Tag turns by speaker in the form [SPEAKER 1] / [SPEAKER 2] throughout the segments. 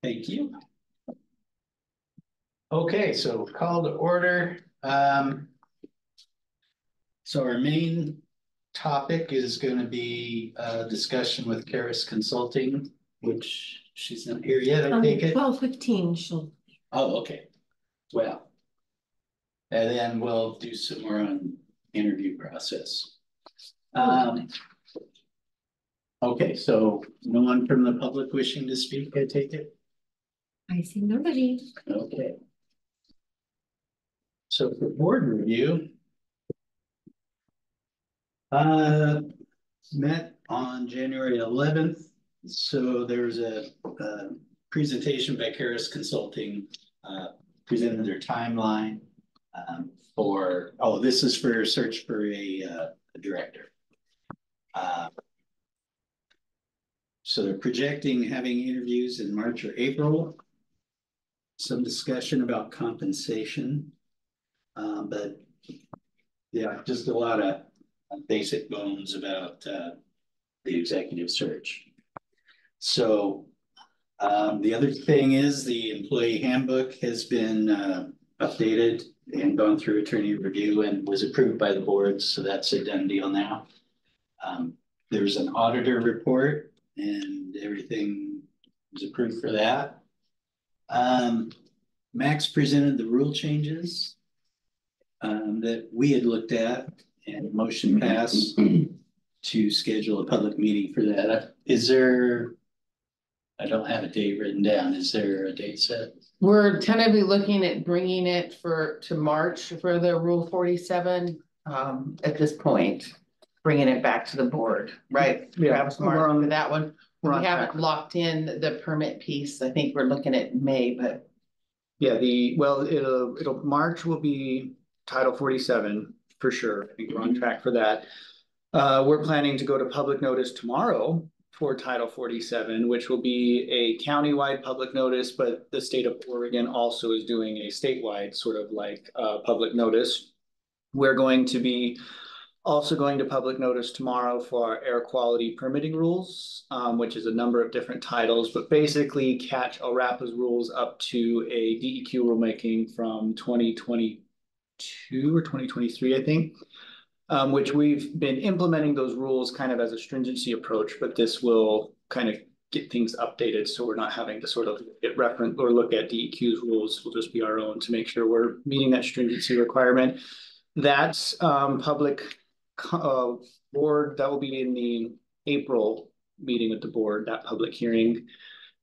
[SPEAKER 1] Thank you. Okay, so call to order. So our main topic is going to be a discussion with Karis Consulting, which she's not here yet, I take it.
[SPEAKER 2] 12:15 she'll.
[SPEAKER 1] Oh, okay. Well, and then we'll do some more on interview process. Okay, so no one from the public wishing to speak, I take it?
[SPEAKER 2] I see nobody.
[SPEAKER 1] Okay. So for board review, met on January 11th. So there's a presentation by Karis Consulting, presented their timeline this is for search for a director. So they're projecting having interviews in March or April. Some discussion about compensation, but yeah, just a lot of basic bones about the executive search. So the other thing is the employee handbook has been updated and gone through attorney review and was approved by the board. So that's a done deal now. There's an auditor report and everything was approved for that. Max presented the rule changes that we had looked at, and motion passed to schedule a public meeting for that. Is there, I don't have a date written down. Is there a date set?
[SPEAKER 3] We're tentatively looking at bringing it to March for the Rule 47 at this point, bringing it back to the board, right?
[SPEAKER 4] Yeah,
[SPEAKER 3] Travis, March for that one. We haven't locked in the permit piece. I think we're looking at May, but
[SPEAKER 4] yeah, it'll March will be Title 47 for sure. I think we're on track for that. We're planning to go to public notice tomorrow for Title 47, which will be a countywide public notice, but the state of Oregon also is doing a statewide sort of like public notice. We're going to be also going to public notice tomorrow for our air quality permitting rules, which is a number of different titles, but basically catch ORAPA's rules up to a DEQ rulemaking from 2022 or 2023, I think, which we've been implementing those rules kind of as a stringency approach, but this will kind of get things updated so we're not having to sort of get reference or look at DEQ's rules. We'll just be our own to make sure we're meeting that stringency requirement. That's public board, that will be in the April meeting with the board, that public hearing,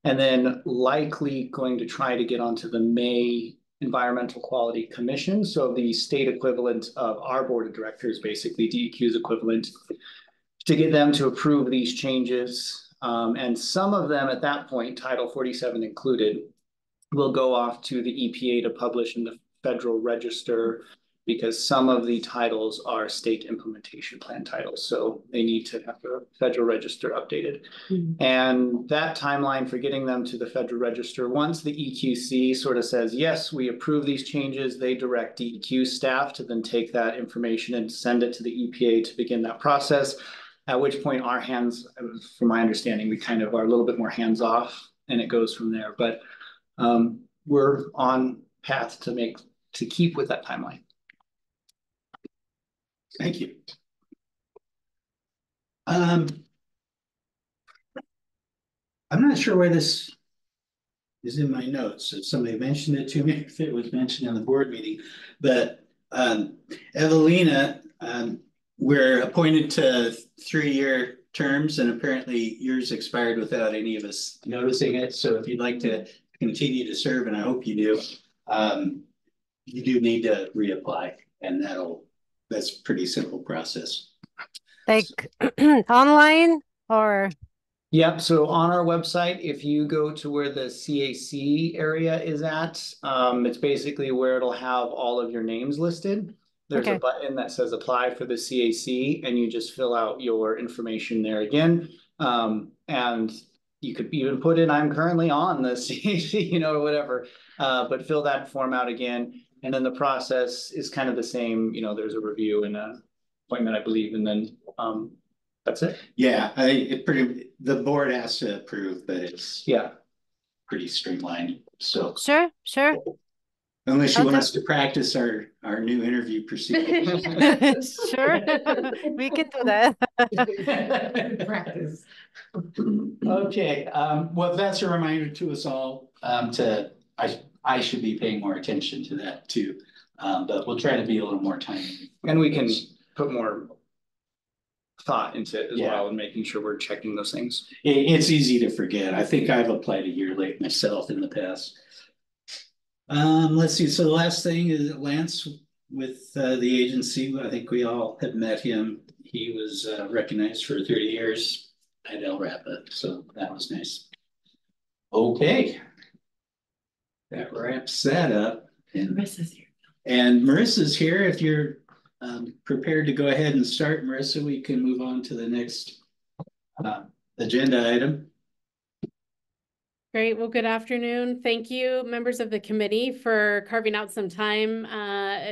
[SPEAKER 4] and then likely going to try to get onto the May Environmental Quality Commission, so the state equivalent of our board of directors, basically DEQ's equivalent, to get them to approve these changes, and some of them at that point, Title 47 included, will go off to the EPA to publish in the Federal Register, because some of the titles are state implementation plan titles. So they need to have the Federal Register updated. Mm-hmm. And that timeline for getting them to the Federal Register, once the EQC sort of says, yes, we approve these changes, they direct DEQ staff to then take that information and send it to the EPA to begin that process, at which point our hands, from my understanding, we kind of are a little bit more hands off and it goes from there. But we're on path to keep with that timeline.
[SPEAKER 1] Thank you. I'm not sure where this is in my notes. If somebody mentioned it to me, if it was mentioned in the board meeting, but Evelina, we're appointed to 3-year terms, and apparently yours expired without any of us noticing it. So if you'd like to continue to serve, and I hope you do, you do need to reapply, and that's a pretty simple process.
[SPEAKER 5] Like online or?
[SPEAKER 4] Yep. So on our website, if you go to where the CAC area is at, it's basically where it'll have all of your names listed. There's a button that says apply for the CAC, and you just fill out your information there again. And you could even put in, I'm currently on the CAC, or whatever, but fill that form out again. And then the process is kind of the same. There's a review and an appointment, I believe, and then that's it.
[SPEAKER 1] Yeah, the board has to approve, but it's pretty streamlined. So
[SPEAKER 5] Sure, sure.
[SPEAKER 1] unless you want
[SPEAKER 5] Okay.
[SPEAKER 1] us to practice our new interview procedure.
[SPEAKER 5] Sure. We can do that.
[SPEAKER 3] Practice.
[SPEAKER 1] Okay, well, that's a reminder to us all, I should be paying more attention to that too. But we'll try to be a little more timely.
[SPEAKER 4] And we can put more thought into it as
[SPEAKER 1] Yeah.
[SPEAKER 4] well and making sure we're checking those things.
[SPEAKER 1] It's easy to forget. I think I've applied a year late myself in the past. Let's see, so the last thing is Lance with the agency. I think we all have met him. He was recognized for 30 years at El Rapa, so that was nice. Okay. That wraps that up.
[SPEAKER 2] Marissa's here.
[SPEAKER 1] And Marissa's here. If you're prepared to go ahead and start, Marissa, we can move on to the next agenda item.
[SPEAKER 6] Great. Well, good afternoon. Thank you, members of the committee, for carving out some time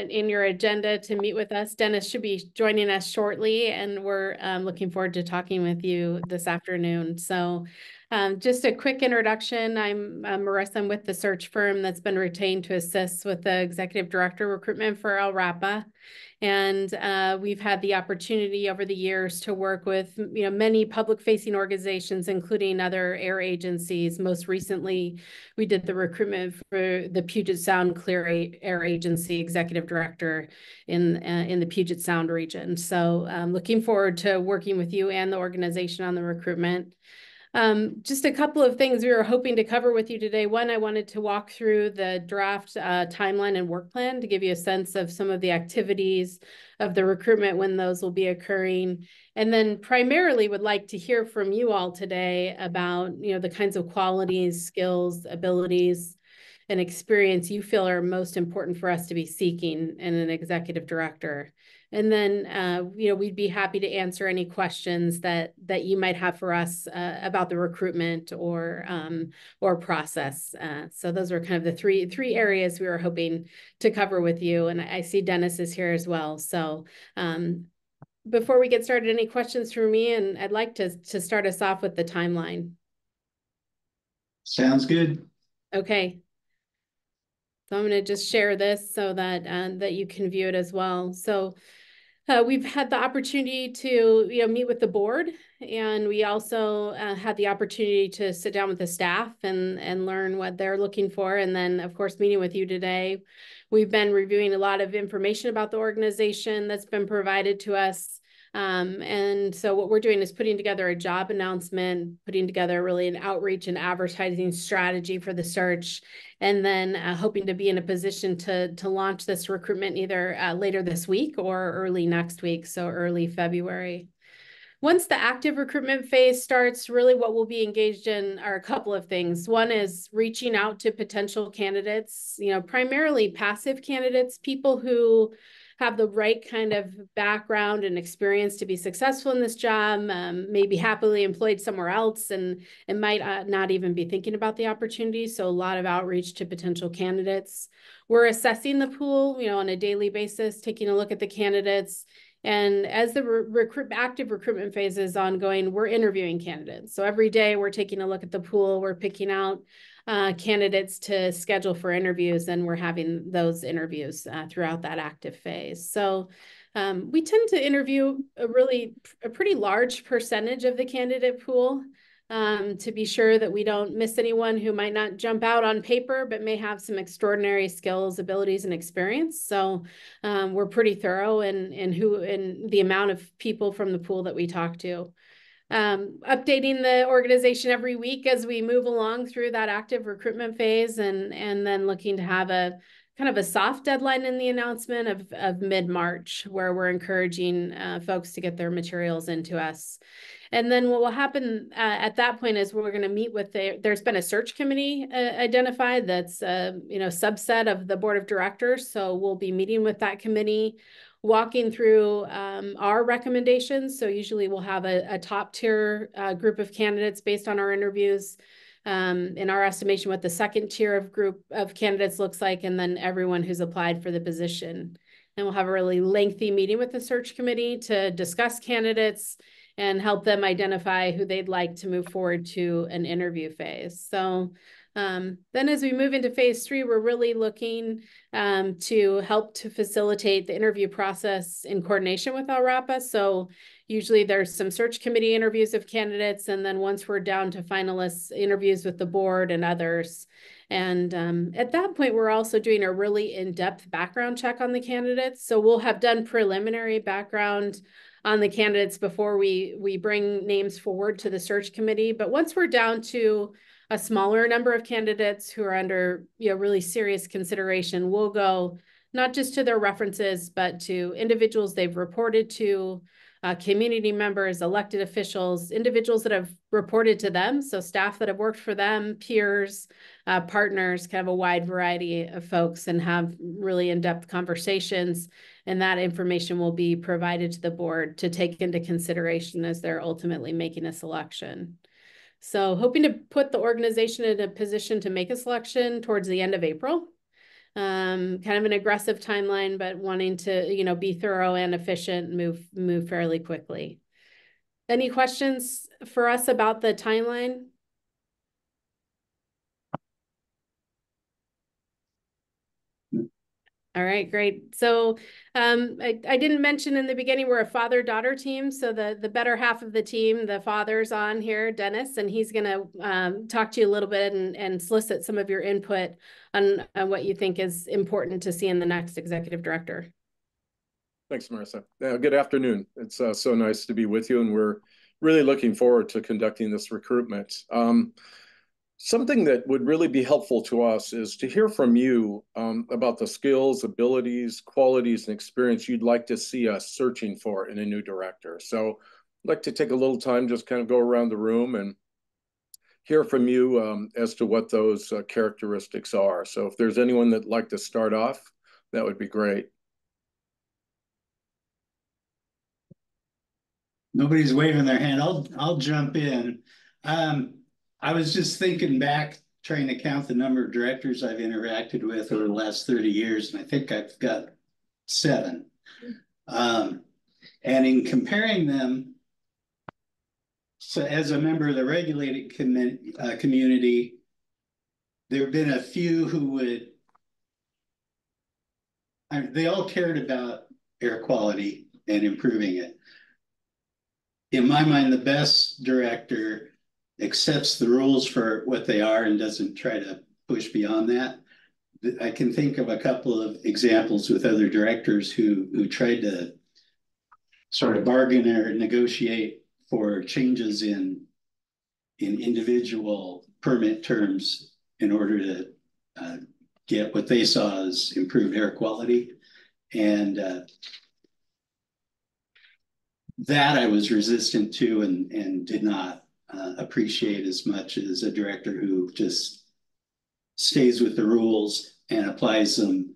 [SPEAKER 6] in your agenda to meet with us. Dennis should be joining us shortly, and we're looking forward to talking with you this afternoon. So just a quick introduction. I'm Marissa. I'm with the search firm that's been retained to assist with the executive director recruitment for El Rapa. And we've had the opportunity over the years to work with many public-facing organizations, including other air agencies. Most recently, we did the recruitment for the Puget Sound Clear Air Agency executive director in the Puget Sound region. So looking forward to working with you and the organization on the recruitment. Just a couple of things we were hoping to cover with you today. One, I wanted to walk through the draft timeline and work plan to give you a sense of some of the activities of the recruitment when those will be occurring. And then primarily would like to hear from you all today about the kinds of qualities, skills, abilities, and experience you feel are most important for us to be seeking in an executive director. And then, we'd be happy to answer any questions that you might have for us about the recruitment or process. So those are kind of the three areas we were hoping to cover with you. And I see Dennis is here as well. So before we get started, any questions for me? And I'd like to start us off with the timeline.
[SPEAKER 1] Sounds good.
[SPEAKER 6] Okay. So I'm going to just share this so that that you can view it as well. So we've had the opportunity to meet with the board, and we also had the opportunity to sit down with the staff and learn what they're looking for. And then, of course, meeting with you today. We've been reviewing a lot of information about the organization that's been provided to us. And so what we're doing is putting together a job announcement, putting together really an outreach and advertising strategy for the search, and then hoping to be in a position to launch this recruitment either later this week or early next week, so early February. Once the active recruitment phase starts, really what we'll be engaged in are a couple of things. One is reaching out to potential candidates, primarily passive candidates, people who have the right kind of background and experience to be successful in this job, maybe happily employed somewhere else and might not even be thinking about the opportunity. So a lot of outreach to potential candidates. We're assessing the pool, on a daily basis, taking a look at the candidates. And as the active recruitment phase is ongoing, we're interviewing candidates. So every day we're taking a look at the pool, we're picking out candidates to schedule for interviews, and we're having those interviews throughout that active phase. So we tend to interview a pretty large percentage of the candidate pool to be sure that we don't miss anyone who might not jump out on paper, but may have some extraordinary skills, abilities, and experience. So we're pretty thorough in the amount of people from the pool that we talk to. Updating the organization every week as we move along through that active recruitment phase, and then looking to have a kind of a soft deadline in the announcement of mid-March, where we're encouraging folks to get their materials into us. And then what will happen at that point is we're going to meet with there's been a search committee identified that's subset of the board of directors. So we'll be meeting with that committee, walking through our recommendations. So usually we'll have a top tier group of candidates based on our interviews. In our estimation, what the second tier of group of candidates looks like, and then everyone who's applied for the position. And we'll have a really lengthy meeting with the search committee to discuss candidates and help them identify who they'd like to move forward to an interview phase. So Then as we move into phase 3, we're really looking to help to facilitate the interview process in coordination with LRAPA. So usually there's some search committee interviews of candidates, and then once we're down to finalists, interviews with the board and others. And at that point, we're also doing a really in-depth background check on the candidates. So we'll have done preliminary background on the candidates before we bring names forward to the search committee. But once we're down to a smaller number of candidates who are under, really serious consideration, we'll go not just to their references, but to individuals they've reported to, community members, elected officials, individuals that have reported to them, so staff that have worked for them, peers, partners, kind of a wide variety of folks, and have really in-depth conversations. And that information will be provided to the board to take into consideration as they're ultimately making a selection. So hoping to put the organization in a position to make a selection towards the end of April. Kind of an aggressive timeline, but wanting to, be thorough and efficient, move fairly quickly. Any questions for us about the timeline? All right, great. So I didn't mention in the beginning, we're a father-daughter team. So the better half of the team, the father's on here, Dennis, and he's going to talk to you a little bit and solicit some of your input on what you think is important to see in the next executive director.
[SPEAKER 7] Thanks, Marissa. Good afternoon. It's so nice to be with you, and we're really looking forward to conducting this recruitment. Something that would really be helpful to us is to hear from you about the skills, abilities, qualities, and experience you'd like to see us searching for in a new director. So I'd like to take a little time, just kind of go around the room and hear from you as to what those characteristics are. So if there's anyone that'd like to start off, that would be great.
[SPEAKER 1] Nobody's waving their hand. I'll jump in. I was just thinking back, trying to count the number of directors I've interacted with over the last 30 years, and I think I've got 7. And in comparing them, so as a member of the regulated community, there have been a few who they all cared about air quality and improving it. In my mind, the best director accepts the rules for what they are and doesn't try to push beyond that. I can think of a couple of examples with other directors who tried to sort of bargain or negotiate for changes in individual permit terms in order to get what they saw as improved air quality. And that I was resistant to and did not appreciate as much as a director who just stays with the rules and applies them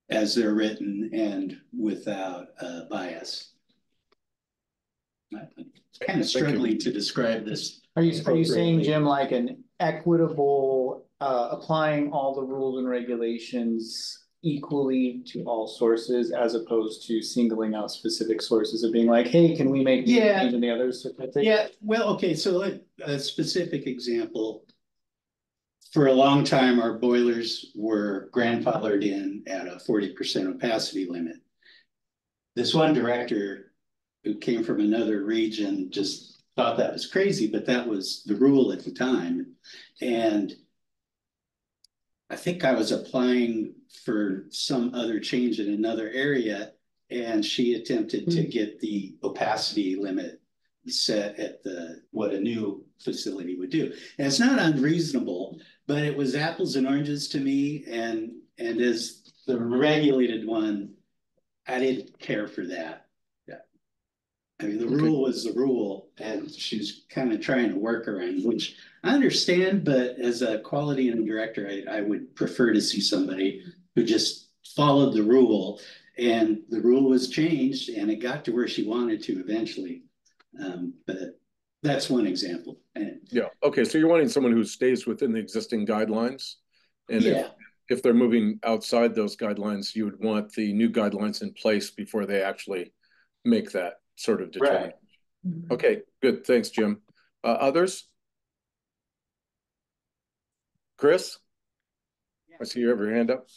[SPEAKER 1] as they're written and without bias. I'm kind of struggling to describe this.
[SPEAKER 4] Are you saying, Jim, like an equitable applying all the rules and regulations equally to all sources, as opposed to singling out specific sources of being like, hey, can we make change in the others?
[SPEAKER 1] Yeah, well, okay, so a specific example. For a long time, our boilers were grandfathered in at a 40% opacity limit. This one director who came from another region just thought that was crazy, but that was the rule at the time. And I think I was applying for some other change in another area, and she attempted to get the opacity limit set at what a new facility would do. And it's not unreasonable, but it was apples and oranges to me. And as the regulated one, I didn't care for that. Yeah. I mean, the rule was the rule, and she's kind of trying to work around, which I understand, but as a quality and director, I would prefer to see somebody who just followed the rule, and the rule was changed and it got to where she wanted to eventually. But that's one example.
[SPEAKER 7] Yeah. Okay. So you're wanting someone who stays within the existing guidelines, and
[SPEAKER 1] yeah,
[SPEAKER 7] if they're moving outside those guidelines, you would want the new guidelines in place before they actually make that sort of determination.
[SPEAKER 1] right.
[SPEAKER 7] Okay. Good. Thanks, Jim. Others? Chris? I see you have your hand up.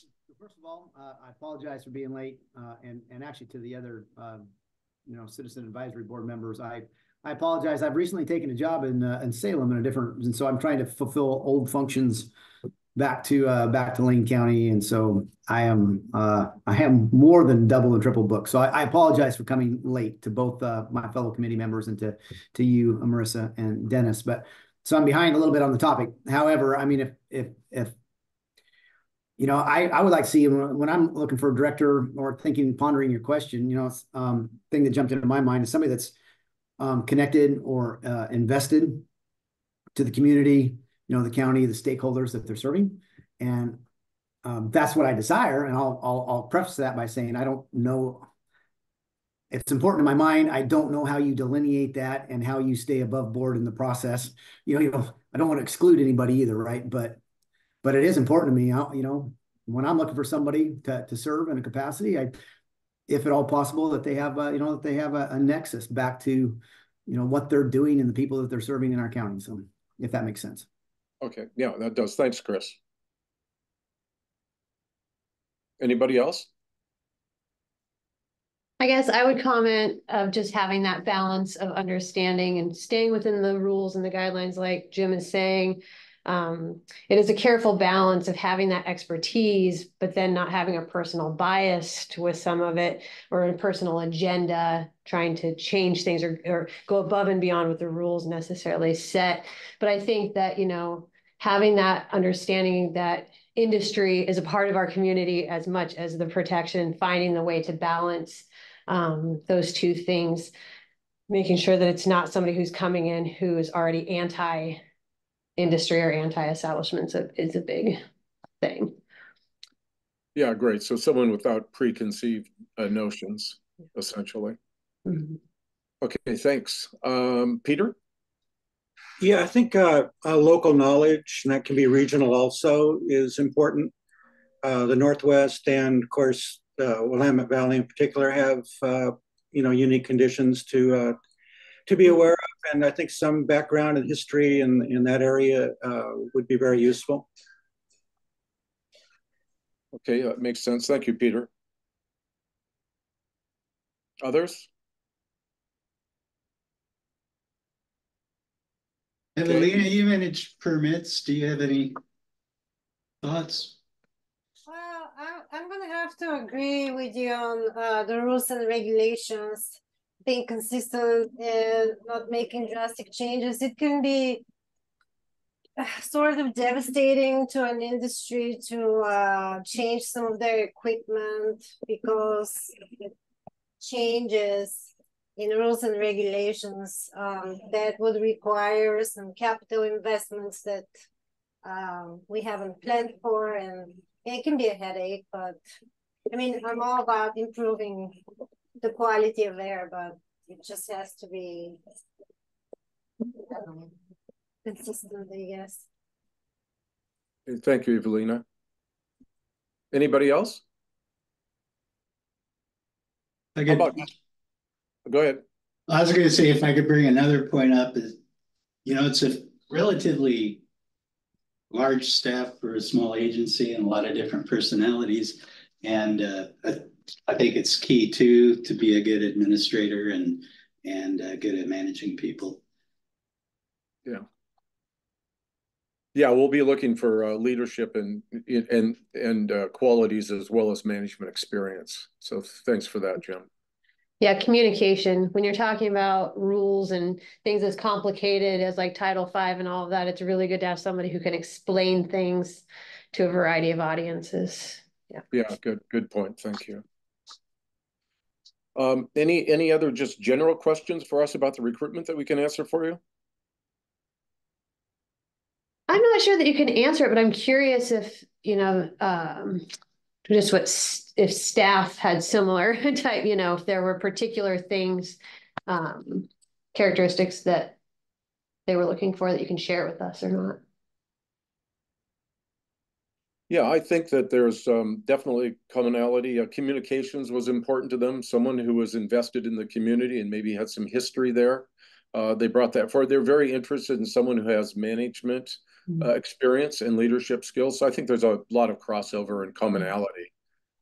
[SPEAKER 8] First of all, I apologize for being late, and actually to the other, Citizen Advisory Board members, I apologize. I've recently taken a job in Salem and so I'm trying to fulfill old functions back to Lane County, and so I am more than double and triple booked. So I apologize for coming late to both my fellow committee members and to you, Marissa and Dennis. But so I'm behind a little bit on the topic. However, I mean, if I would like to see when I'm looking for a director or pondering your question, thing that jumped into my mind is somebody that's connected or invested to the community, the county, the stakeholders that they're serving. And that's what I desire. And I'll preface that by saying, I don't know. It's important in my mind. I don't know how you delineate that and how you stay above board in the process. I don't want to exclude anybody either, right? But it is important to me, when I'm looking for somebody to serve in a capacity, if at all possible, that they have, a nexus back to, what they're doing and the people that they're serving in our county. So if that makes sense.
[SPEAKER 7] Okay, yeah, that does. Thanks, Chris. Anybody else?
[SPEAKER 2] I guess I would comment of just having that balance of understanding and staying within the rules and the guidelines, like Jim is saying. It is a careful balance of having that expertise, but then not having a personal bias with some of it or a personal agenda, trying to change things or go above and beyond what the rules necessarily set. But I think that, having that understanding that industry is a part of our community as much as the protection, finding the way to balance those two things, making sure that it's not somebody who's coming in who is already anti-industry or anti-establishment is a big thing.
[SPEAKER 7] Yeah, great. So someone without preconceived notions, essentially.
[SPEAKER 2] Mm-hmm.
[SPEAKER 7] Okay, thanks. Peter?
[SPEAKER 9] Yeah, I think local knowledge, and that can be regional also, is important. The Northwest and, of course, Willamette Valley in particular have, unique conditions to be aware of. And I think some background and history in that area would be very useful.
[SPEAKER 7] Okay, that makes sense. Thank you, Peter. Others?
[SPEAKER 1] Evelina, you manage permits. Do you have any thoughts?
[SPEAKER 5] Well, I'm gonna have to agree with you on the rules and regulations, being consistent and not making drastic changes. It can be sort of devastating to an industry to change some of their equipment because it changes in rules and regulations that would require some capital investments that we haven't planned for, and it can be a headache. But I mean, I'm all about improving the quality of air, but it just has to be consistent, I guess.
[SPEAKER 7] Thank you, Evelina. Anybody else? How about, go ahead.
[SPEAKER 1] I was going to say, if I could bring another point up, is, it's a relatively large staff for a small agency and a lot of different personalities. And I think it's key too, to be a good administrator and good at managing people.
[SPEAKER 7] Yeah. Yeah, we'll be looking for leadership and qualities as well as management experience. So thanks for that, Jim.
[SPEAKER 2] Yeah, communication. When you're talking about rules and things as complicated as like Title V and all of that, it's really good to have somebody who can explain things to a variety of audiences. Yeah.
[SPEAKER 7] Yeah, good point. Thank you. Any other just general questions for us about the recruitment that we can answer for you?
[SPEAKER 2] I'm not sure that you can answer it, but I'm curious if, just if staff had similar type, if there were particular things, characteristics that they were looking for that you can share with us or not.
[SPEAKER 7] Yeah, I think that there's definitely commonality. Communications was important to them. Someone who was invested in the community and maybe had some history there. They brought that forward. They're very interested in someone who has management experience and leadership skills. So I think there's a lot of crossover and commonality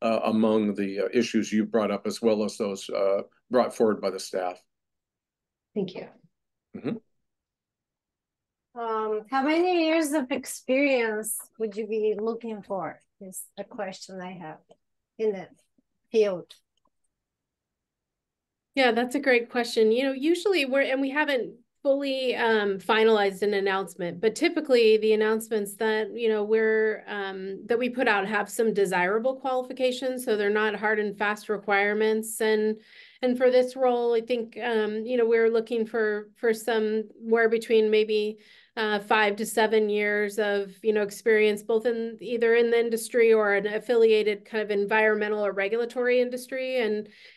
[SPEAKER 7] among the issues you brought up, as well as those brought forward by the staff.
[SPEAKER 2] Thank you.
[SPEAKER 7] Mm-hmm.
[SPEAKER 5] How many years of experience would you be looking for? Is a question I have in the field.
[SPEAKER 6] Yeah, that's a great question. You know, usually we haven't fully finalized an announcement, but typically the announcements that, you know, that we put out have some desirable qualifications, so they're not hard and fast requirements. And for this role, I think, you know, we're looking for somewhere between maybe 5 to 7 years of, you know, experience, both in either in the industry or an affiliated kind of environmental or regulatory industry,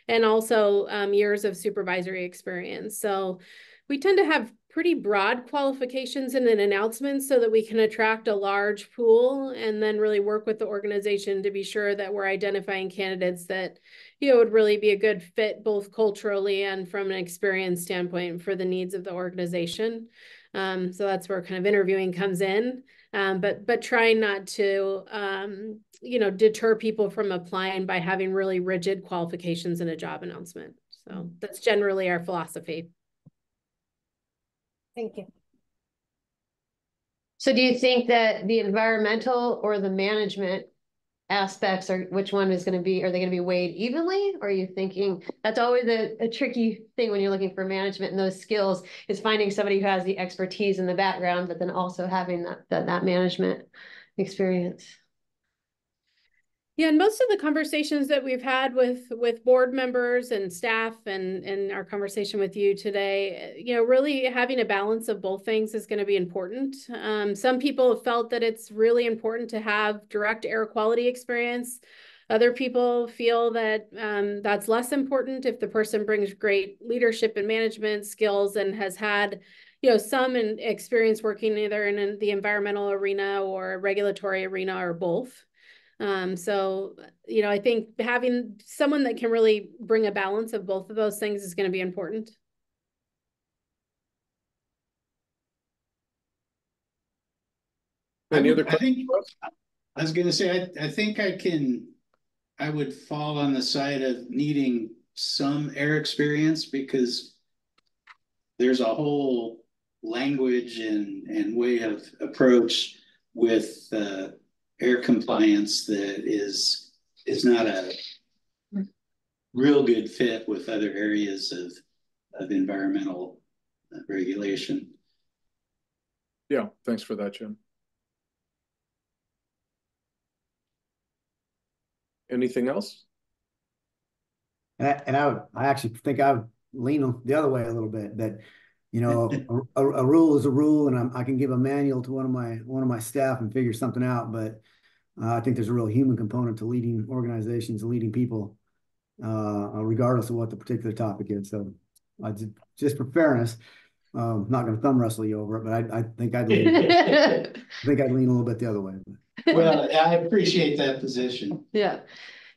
[SPEAKER 6] and also years of supervisory experience. So we tend to have pretty broad qualifications in an announcement so that we can attract a large pool and then really work with the organization to be sure that we're identifying candidates that, you know, would really be a good fit both culturally and from an experience standpoint for the needs of the organization. So that's where kind of interviewing comes in, but trying not to, you know, deter people from applying by having really rigid qualifications in a job announcement. So that's generally our philosophy.
[SPEAKER 5] Thank you.
[SPEAKER 2] So do you think that the environmental or the management aspects are, which one is going to be, are they going to be weighed evenly? Or are you thinking that's always a tricky thing when you're looking for management and those skills, is finding somebody who has the expertise in the background, but then also having that management experience?
[SPEAKER 6] Yeah, and most of the conversations that we've had with board members and staff and our conversation with you today, you know, really having a balance of both things is going to be important. Some people have felt that it's really important to have direct air quality experience. Other people feel that that's less important if the person brings great leadership and management skills and has had, you know, some experience working either in the environmental arena or regulatory arena or both. So, you know, I think having someone that can really bring a balance of both of those things is going to be important.
[SPEAKER 7] Any other questions?
[SPEAKER 1] I was going to say, I think I would fall on the side of needing some air experience, because there's a whole language and way of approach with air compliance that is not a real good fit with other areas of environmental regulation.
[SPEAKER 7] Yeah, thanks for that, Jim. Anything else?
[SPEAKER 8] And I actually think I would lean the other way a little bit, that, you know, a rule is a rule, and I can give a manual to one of my staff and figure something out. But I think there's a real human component to leading organizations and leading people, regardless of what the particular topic is. So just for fairness, I'm not going to thumb wrestle you over it, but I think I'd lean a little bit the other way.
[SPEAKER 1] Well, I appreciate that position.
[SPEAKER 2] Yeah.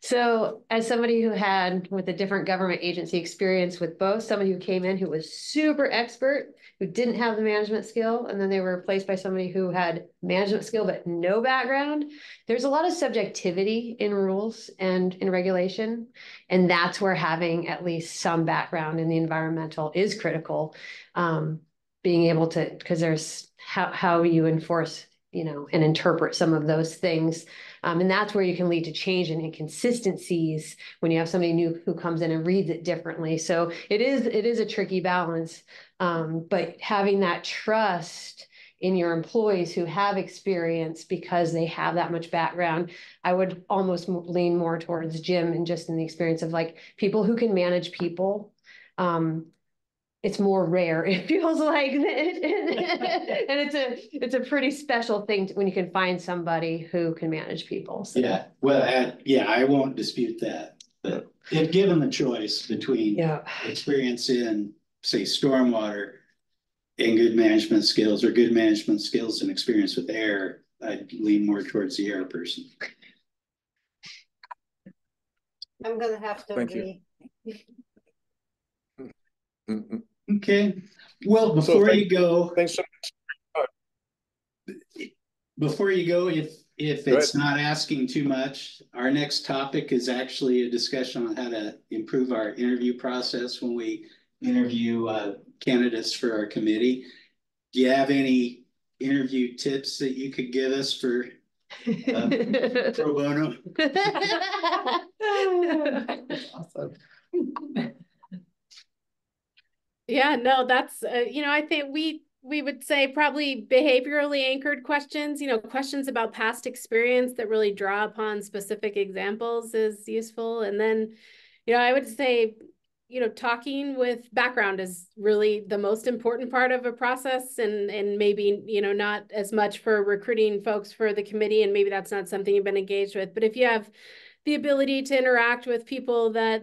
[SPEAKER 2] So as somebody who had with a different government agency experience with both, somebody who came in who was super expert, who didn't have the management skill, and then they were replaced by somebody who had management skill but no background, there's a lot of subjectivity in rules and in regulation. And that's where having at least some background in the environmental is critical. Being able to, because there's how you enforce, you know, and interpret some of those things. And that's where you can lead to change and inconsistencies when you have somebody new who comes in and reads it differently. So it is a tricky balance, but having that trust in your employees who have experience because they have that much background, I would almost lean more towards Jim, and just in the experience of like people who can manage people. It's more rare, it feels like, and it's a pretty special thing when you can find somebody who can manage people. So.
[SPEAKER 1] Yeah, well, I won't dispute that. But if given the choice between experience in, say, stormwater and good management skills, or good management skills and experience with air, I'd lean more towards the air person.
[SPEAKER 5] I'm gonna have to
[SPEAKER 7] Thank
[SPEAKER 5] agree.
[SPEAKER 1] Okay. Well, before you go,
[SPEAKER 7] thanks so much.
[SPEAKER 1] before you go, if it's not asking too much, our next topic is actually a discussion on how to improve our interview process when we interview candidates for our committee. Do you have any interview tips that you could give us for pro bono?
[SPEAKER 3] Awesome.
[SPEAKER 6] Yeah, no, that's, I think we would say probably behaviorally anchored questions, questions about past experience that really draw upon specific examples is useful. And then, I would say, talking with background is really the most important part of a process, and maybe, not as much for recruiting folks for the committee, and maybe that's not something you've been engaged with. But if you have the ability to interact with people that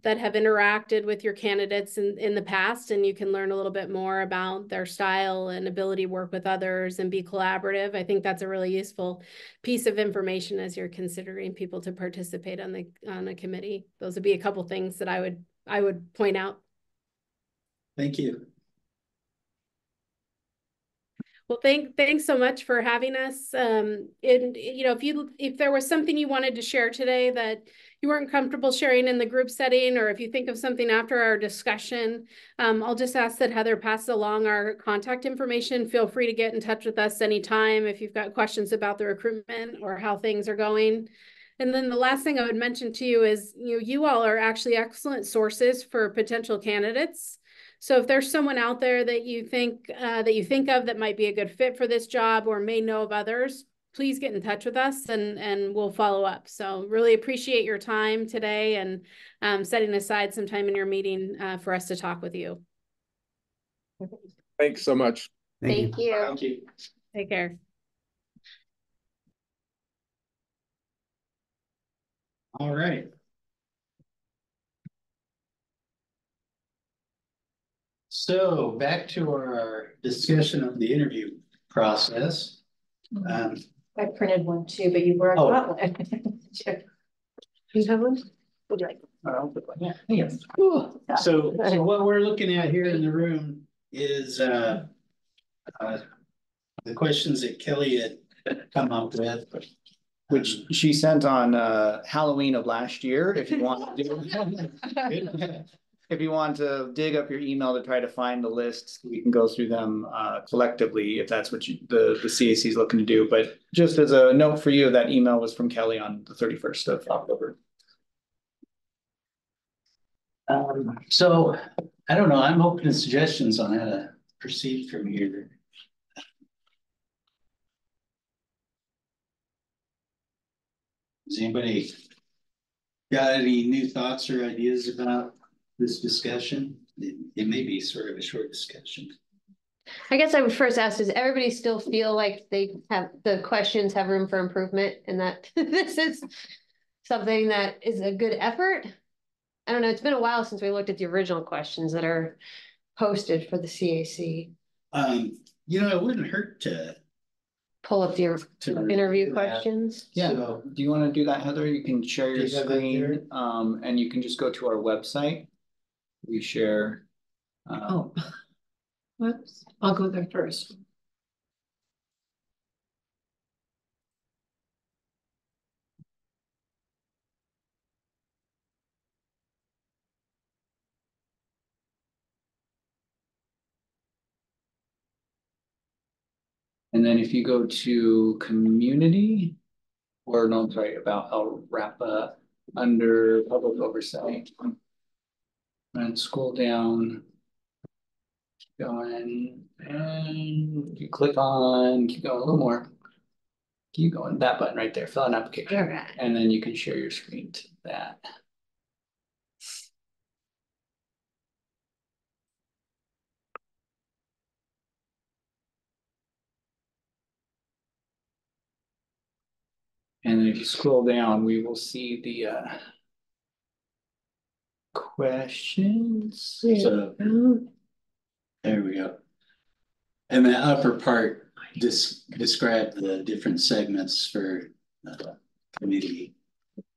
[SPEAKER 6] have interacted with your candidates in the past, and you can learn a little bit more about their style and ability to work with others and be collaborative. I think that's a really useful piece of information as you're considering people to participate on a committee. Those would be a couple things that I would point out.
[SPEAKER 1] Thank you.
[SPEAKER 6] Well, thanks so much for having us. And if there was something you wanted to share today that you weren't comfortable sharing in the group setting, or if you think of something after our discussion, I'll just ask that Heather pass along our contact information. Feel free to get in touch with us anytime if you've got questions about the recruitment or how things are going. And then the last thing I would mention to you is, you all are actually excellent sources for potential candidates. So if there's someone out there that you think of that might be a good fit for this job or may know of others, please get in touch with us and we'll follow up. So really appreciate your time today and setting aside some time in your meeting for us to talk with you.
[SPEAKER 7] Thanks so much.
[SPEAKER 2] Thank you.
[SPEAKER 1] Thank you.
[SPEAKER 6] Take care.
[SPEAKER 1] All right. So back to our discussion of the interview process.
[SPEAKER 2] I printed one too, but you were
[SPEAKER 1] Oh.
[SPEAKER 2] one. You have one? Would you like?
[SPEAKER 1] Yeah, yes. So what we're looking at here in the room is the questions that Kelly had come up with,
[SPEAKER 4] Which she sent on Halloween of last year, if you want to do. If you want to dig up your email to try to find the lists, we can go through them collectively if that's what the CAC is looking to do. But just as a note for you, that email was from Kelly on the 31st of October.
[SPEAKER 1] So I don't know, I'm open to suggestions on how to proceed from here. Does anybody got any new thoughts or ideas about this discussion? It may be sort of a short discussion.
[SPEAKER 2] I guess I would first ask, does everybody still feel like the questions have room for improvement and that this is something that is a good effort? I don't know, it's been a while since we looked at the original questions that are posted for the CAC.
[SPEAKER 1] It wouldn't hurt to
[SPEAKER 2] pull up the interview
[SPEAKER 1] that.
[SPEAKER 2] questions.
[SPEAKER 4] Yeah,
[SPEAKER 1] So,
[SPEAKER 4] do you want to do that, Heather? You can share your
[SPEAKER 1] Do you have that
[SPEAKER 4] screen,
[SPEAKER 1] there?
[SPEAKER 4] and you can just go to our website. We share.
[SPEAKER 3] Whoops, I'll go there first.
[SPEAKER 4] And then if you go to community, or no, I'm sorry, about RAPA under public oversight. And scroll down. Keep going, and you click on, keep going a little more. Keep going, that button right there, fill out an application.
[SPEAKER 2] All right.
[SPEAKER 4] And then you can share your screen to that. And then if you scroll down, we will see the questions.
[SPEAKER 1] So there we go. And the upper part describe the different segments for committee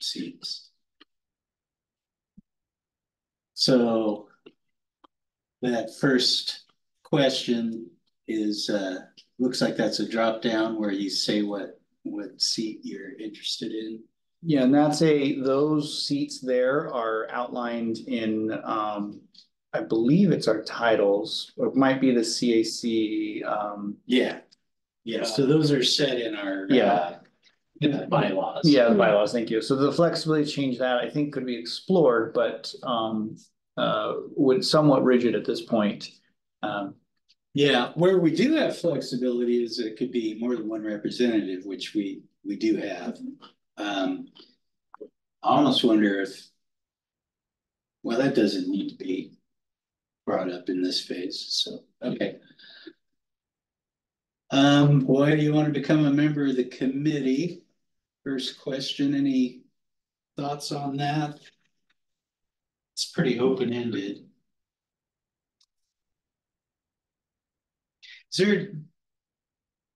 [SPEAKER 1] seats. So that first question is looks like that's a drop down where you say what seat you're interested in.
[SPEAKER 4] Yeah, and those seats there are outlined in, I believe it's our titles, or it might be the CAC,
[SPEAKER 1] Yeah. Yeah, so those are set in our bylaws.
[SPEAKER 4] Yeah, the bylaws, thank you. So the flexibility to change that, I think, could be explored, but would somewhat rigid at this point.
[SPEAKER 1] Yeah, where we do have flexibility is it could be more than one representative, which we do have. I almost wonder if, well, that doesn't need to be brought up in this phase, so, okay. Why do you want to become a member of the committee? First question, any thoughts on that? It's pretty open-ended. Is there,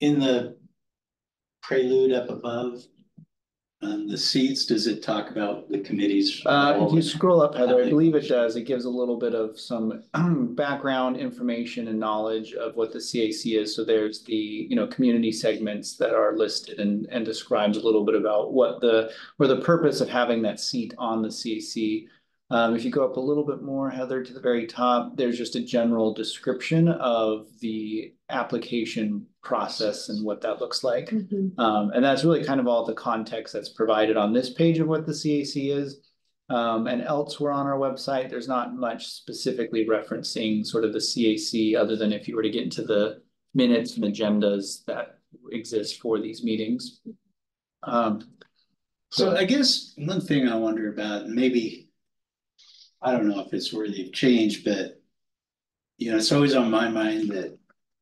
[SPEAKER 1] in the prelude up above, the seats, does it talk about the committees?
[SPEAKER 4] If you scroll up, Heather, I believe it does. It gives a little bit of some background information and knowledge of what the CAC is. So there's the community segments that are listed and describes a little bit about what the purpose of having that seat on the CAC. If you go up a little bit more, Heather, to the very top, there's just a general description of the application process and what that looks like. And that's really kind of all the context that's provided on this page of what the CAC is. And elsewhere on our website, there's not much specifically referencing sort of the CAC, other than if you were to get into the minutes and agendas that exist for these meetings.
[SPEAKER 1] So I guess one thing I wonder about, maybe, I don't know if it's worthy of change, but it's always on my mind that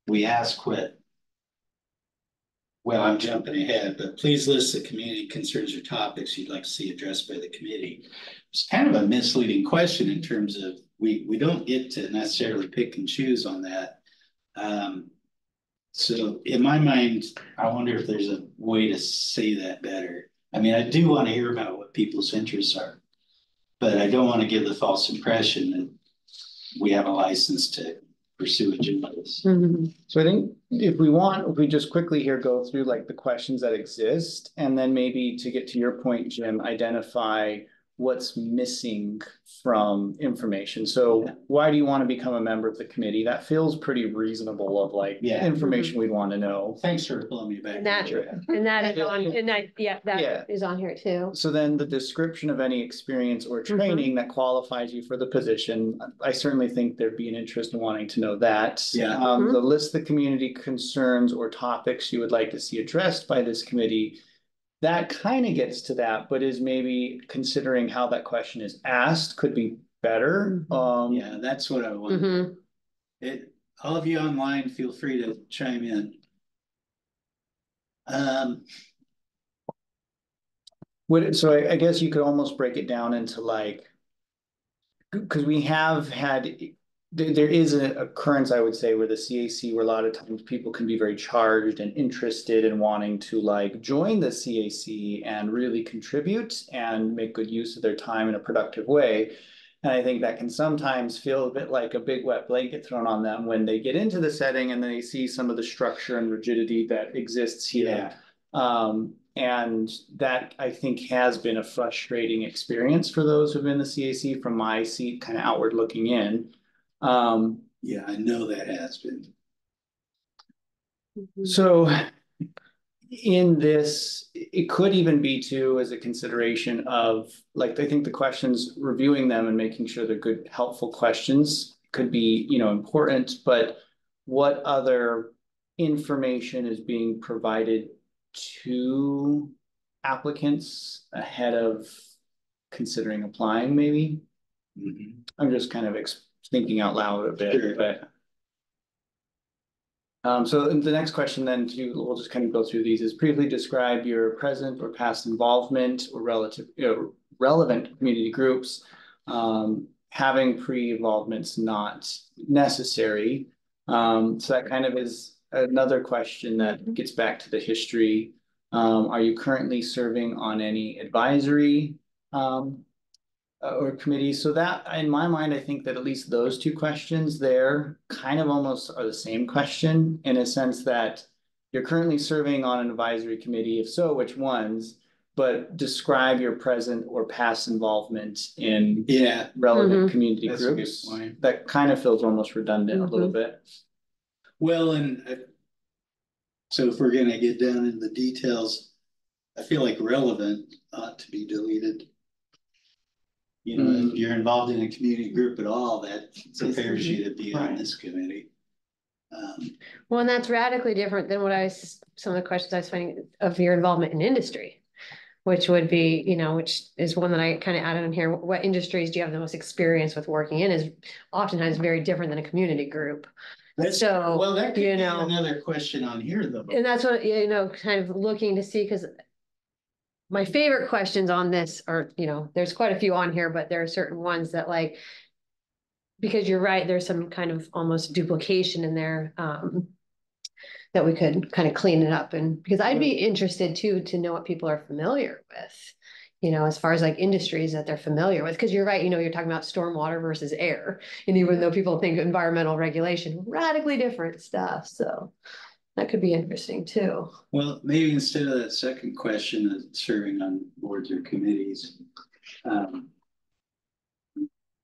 [SPEAKER 1] we ask well, I'm jumping ahead, but please list the community concerns or topics you'd like to see addressed by the committee. It's kind of a misleading question in terms of we don't get to necessarily pick and choose on that. So in my mind, I wonder if there's a way to say that better. I mean, I do want to hear about what people's interests are, but I don't want to give the false impression that we have a license to pursue agendas.
[SPEAKER 4] So I think if we just quickly here go through like the questions that exist, and then maybe to get to your point, Jim, identify what's missing from information. So why do you want to become a member of the committee? That feels pretty reasonable of like information we'd want to know.
[SPEAKER 1] Thanks for pulling me back.
[SPEAKER 2] And that is on, and that is on here too.
[SPEAKER 4] So then the description of any experience or training that qualifies you for the position, I certainly think there'd be an interest in wanting to know that.
[SPEAKER 1] Yeah.
[SPEAKER 4] The list of community concerns or topics you would like to see addressed by this committee, that kind of gets to that, but is maybe considering how that question is asked could be better.
[SPEAKER 1] Yeah, that's what I want. All of you online, feel free to chime in.
[SPEAKER 4] So I guess you could almost break it down into like, because we have had, there is an occurrence, I would say, where the CAC, where a lot of times people can be very charged and interested in wanting to like join the CAC and really contribute and make good use of their time in a productive way. And I think that can sometimes feel a bit like a big wet blanket thrown on them when they get into the setting and then they see some of the structure and rigidity that exists here. And that I think has been a frustrating experience for those who've been in the CAC from my seat, kind of outward looking in.
[SPEAKER 1] Yeah, I know that has been.
[SPEAKER 4] So in this, it could even be too as a consideration of like, I think the questions, reviewing them and making sure they're good, helpful questions could be, important, but what other information is being provided to applicants ahead of considering applying maybe? I'm just kind of thinking out loud a bit, but so the next question then we'll just kind of go through these is briefly describe your present or past involvement or relevant community groups. Having pre-involvement's not necessary. So that kind of is another question that gets back to the history. Are you currently serving on any advisory or committees? So that, in my mind, I think that at least those two questions there kind of almost are the same question in a sense that you're currently serving on an advisory committee? If so, which ones? But describe your present or past involvement in relevant community
[SPEAKER 1] That's a good
[SPEAKER 4] groups.
[SPEAKER 1] point.
[SPEAKER 4] That kind of feels almost redundant a little bit.
[SPEAKER 1] Well, so if we're gonna get down into the details, I feel like relevant ought to be deleted. You know, if you're involved in a community group at all, that prepares you to be on this committee.
[SPEAKER 2] Well, and that's radically different than some of the questions I was finding of your involvement in industry, which would be, you know, which is one that I kind of added in here. What industries do you have the most experience with working in is oftentimes very different than a community group. So,
[SPEAKER 1] well, that could
[SPEAKER 2] you
[SPEAKER 1] be
[SPEAKER 2] know,
[SPEAKER 1] another question on here though.
[SPEAKER 2] and that's what, you know, kind of looking to see, because my favorite questions on this are, you know, there's quite a few on here, but there are certain ones that like, because you're right, there's some kind of almost duplication in there, that we could kind of clean it up. And because I'd be interested too, to know what people are familiar with, you know, as far as like industries that they're familiar with, because you're right, you know, you're talking about stormwater versus air. And even though people think environmental regulation, radically different stuff. So that could be interesting too.
[SPEAKER 1] Well, maybe instead of that second question of serving on boards or committees,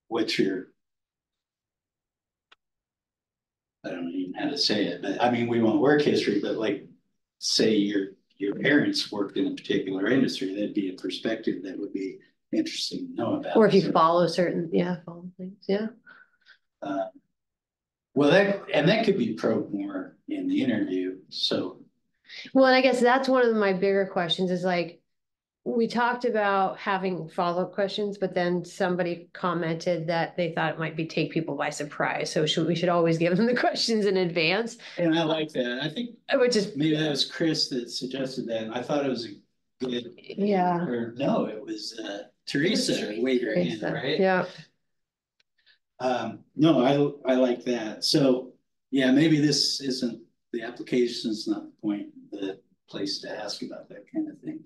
[SPEAKER 1] what's your, I don't even know how to say it, but I mean, we want work history, but like, say your parents worked in a particular industry, that'd be a perspective that would be interesting to know about.
[SPEAKER 2] Or if you follow certain, follow things,
[SPEAKER 1] Well, that could be probed more in the interview, so.
[SPEAKER 2] Well, and I guess that's one of my bigger questions is like, we talked about having follow-up questions, but then somebody commented that they thought it might be take people by surprise. So we should always give them the questions in advance.
[SPEAKER 1] And I like that. I think
[SPEAKER 2] which is
[SPEAKER 1] maybe that was Chris that suggested that. I thought it was a good. Or no, it was Teresa waved her hand, right?
[SPEAKER 2] Yeah.
[SPEAKER 1] No, I like that. So yeah, maybe this isn't the application is not the point, the place to ask about that kind of thing.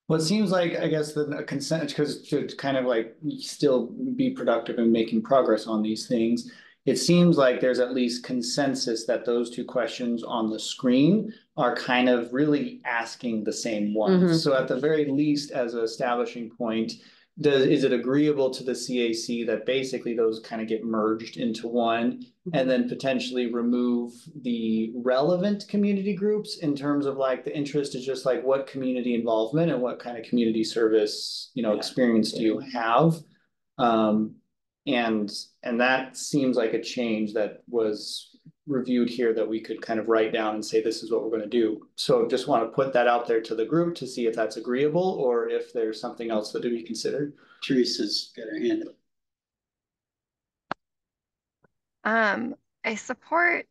[SPEAKER 4] Well, it seems like, I guess, the consent, because to kind of like still be productive in making progress on these things, it seems like there's at least consensus that those two questions on the screen are kind of really asking the same ones. So at the very least, as an establishing point, is it agreeable to the CAC that basically those kind of get merged into one, and then potentially remove the relevant community groups in terms of like the interest is just like what community involvement and what kind of community service, you know, experience do you have? And that seems like a change that was reviewed here that we could kind of write down and say, this is what we're going to do. So just want to put that out there to the group to see if that's agreeable or if there's something else that to be considered.
[SPEAKER 1] Teresa's got her hand up.
[SPEAKER 10] I support,